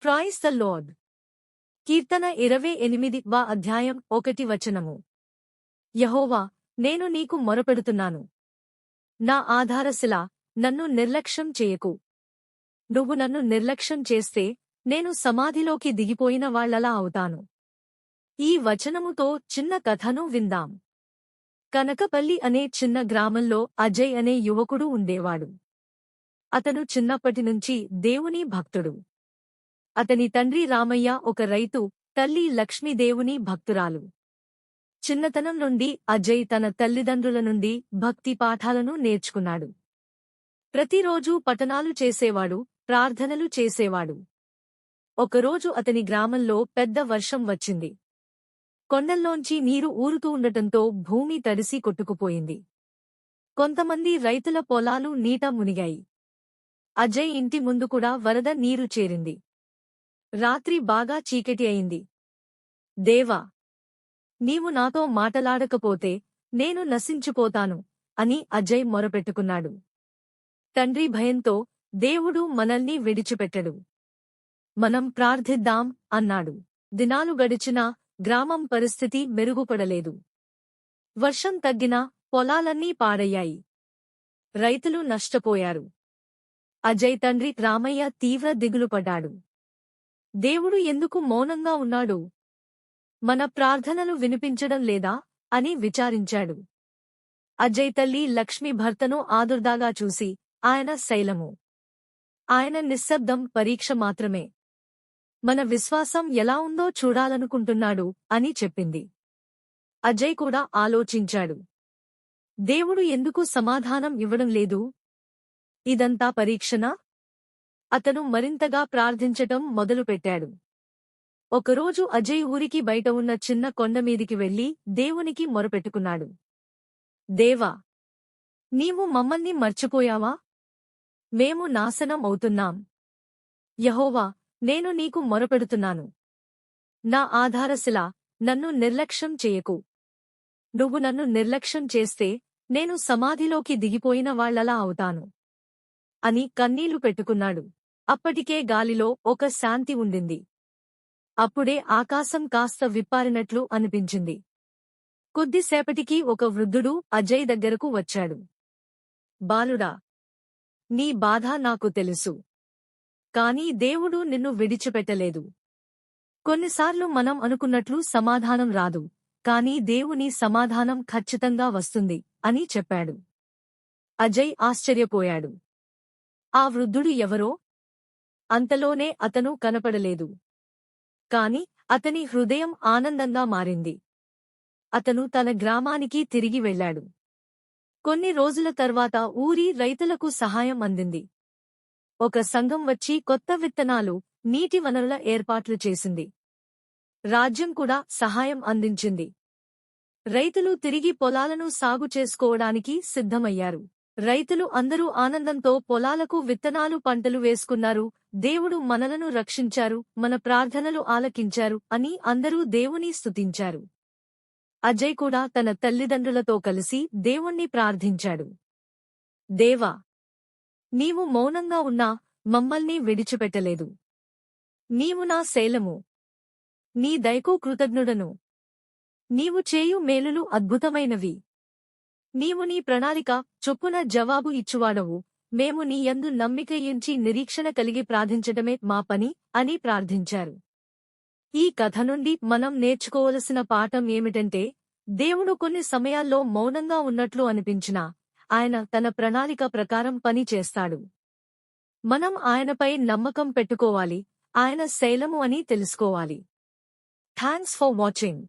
Praise the lord. కీర్తన 28వ అధ్యాయం 1 వచనము. యెహోవా, నేను నీకు మొరపెడుతున్నాను. నా ఆధారశిల, నన్ను నిర్లక్ష్యం చేయకు. నువ్వు నన్ను నిర్లక్ష్యం చేస్తే నేను సమాధిలోకి దిగిపోయిన వాళ్లలా అవుతాను. ఈ వచనముతో చిన్న కథను విందాం. కనకపల్లి అనే చిన్న గ్రామంలో అజయ్ అనే యువకుడు ఉండేవాడు. అతను చిన్నప్పటినుంచి దేవుని భక్తుడు. అతని తండ్రి రామయ్య ఒక రైతు, తల్లి లక్ష్మీ దేవుని భక్తురాలు. చిన్నతనం నుండి అజయ్ తన తల్లిదండ్రుల నుండి భక్తి పాఠాలను నేర్చుకున్నాడు. ప్రతిరోజూ పఠనాలు చేసేవాడు, ప్రార్థనలు చేసేవాడు. ఒకరోజు అతని గ్రామంలో పెద్ద వర్షం వచ్చింది. కొండల్లోంచి నీరు ఊరుతూ ఉండటంతో భూమి తడిసి కొట్టుకుపోయింది. కొంతమంది రైతుల పొలాలు నీట మునిగాయి. అజయ్ ఇంటి ముందు కూడా వరద నీరు చేరింది. రాత్రి బాగా చీకటి అయింది. దేవా, నీవు నాతో మాటలాడకపోతే నేను నశించిపోతాను అని అజయ్ మొరపెట్టుకున్నాడు. తండ్రి భయంతో దేవుడు మనల్ని విడిచిపెట్టడు. మనం ప్రార్థిద్దాం అన్నాడు. దినాలు గడిచినా గ్రామం పరిస్థితి మెరుగుపడలేదు. వర్షం తగ్గినా పొలాలన్నీ పాడయ్యాయి. రైతులు నష్టపోయారు. అజయ్ తండ్రి రామయ్య తీవ్ర దిగులుపడ్డాడు. దేవుడు ఎందుకు మౌనంగా ఉన్నాడు? మన ప్రార్థనలు వినిపించడం లేదా అని విచారించాడు. అజయ్ తల్లి లక్ష్మి భర్తను ఆదుర్దాగా చూసి, ఆయన శైలము, ఆయన నిశ్శబ్దం పరీక్ష మాత్రమే. మన విశ్వాసం ఎలా ఉందో చూడాలనుకుంటున్నాడు అని చెప్పింది. అజయ్ కూడా ఆలోచించాడు. దేవుడు ఎందుకు సమాధానం ఇవ్వడం లేదు? ఇదంతా పరీక్షనా? అతను మరింతగా ప్రార్థించటం మొదలుపెట్టాడు. ఒకరోజు అజయ్ ఊరికి బయట ఉన్న చిన్న కొండమీదికి వెళ్లి దేవునికి మొరపెట్టుకున్నాడు. దేవా, నీవు మమ్మల్ని మర్చిపోయావా? మేము నాశనం అవుతున్నాం. యెహోవా, నేను నీకు మొరపెడుతున్నాను. నా ఆధారశిల, నన్ను నిర్లక్ష్యం చేయకు. నువ్వు నన్ను నిర్లక్ష్యం చేస్తే నేను సమాధిలోకి దిగిపోయిన వాళ్లలా అవుతాను అని కన్నీళ్లు పెట్టుకున్నాడు. అప్పటికే గాలిలో ఒక శాంతి ఉండింది. అప్పుడే ఆకాశం కాస్త విప్పారినట్లు అనిపించింది. కొద్దిసేపటికి ఒక వృద్ధుడు అజయ్ దగ్గరకు వచ్చాడు. బాలుడా, నీ బాధ నాకు తెలుసు. కాని దేవుడు నిన్ను విడిచిపెట్టలేదు. కొన్నిసార్లు మనం అనుకున్నట్లు సమాధానం రాదు, కాని దేవుని సమాధానం ఖచ్చితంగా వస్తుంది అని చెప్పాడు. అజయ్ ఆశ్చర్యపోయాడు. ఆ వృద్ధుడు ఎవరో? అంతలోనే అతను కనపడలేదు. కాని అతని హృదయం ఆనందంగా మారింది. అతను తన గ్రామానికి తిరిగి వెళ్లాడు. కొన్ని రోజుల తర్వాత ఊరి రైతులకు సహాయం అందింది. ఒక సంఘం వచ్చి కొత్త విత్తనాలు, నీటి వనరుల ఏర్పాట్లు చేసింది. రాజ్యం కూడా సహాయం అందించింది. రైతులు తిరిగి పొలాలను సాగు చేసుకోవడానికి సిద్ధమయ్యారు. రైతులు అందరూ ఆనందంతో పొలాలకు విత్తనాలు, పంటలు వేసుకున్నారు. దేవుడు మనలను రక్షించారు, మన ప్రార్థనలు ఆలకించారు అని అందరూ దేవుని స్తుతించారు. అజయ్ కూడా తన తల్లిదండ్రులతో కలిసి దేవుణ్ణి ప్రార్థించాడు. దేవా, నీవు మౌనంగా ఉన్నా మమ్మల్ని విడిచిపెట్టలేదు. నీవు నా శైలము, నీ దయకు కృతజ్ఞుడను. నీవు చేయు మేలులు అద్భుతమైనవి. నీవు నీ ప్రణాళిక చొప్పున జవాబు ఇచ్చువాడవు. మేము నీ యందు నమ్మికయుంచి నిరీక్షణ కలిగి ప్రార్థించటమే మా పని అని ప్రార్థించారు. ఈ కథ నుండి మనం నేర్చుకోవలసిన పాఠం ఏమిటంటే, దేవుడు కొన్ని సమయాల్లో మౌనంగా ఉన్నట్లు అనిపించినా ఆయన తన ప్రణాళిక ప్రకారం పని చేస్తాడు. మనం ఆయనపై నమ్మకం పెట్టుకోవాలి, ఆయన శైలము అని తెలుసుకోవాలి. Thanks for watching.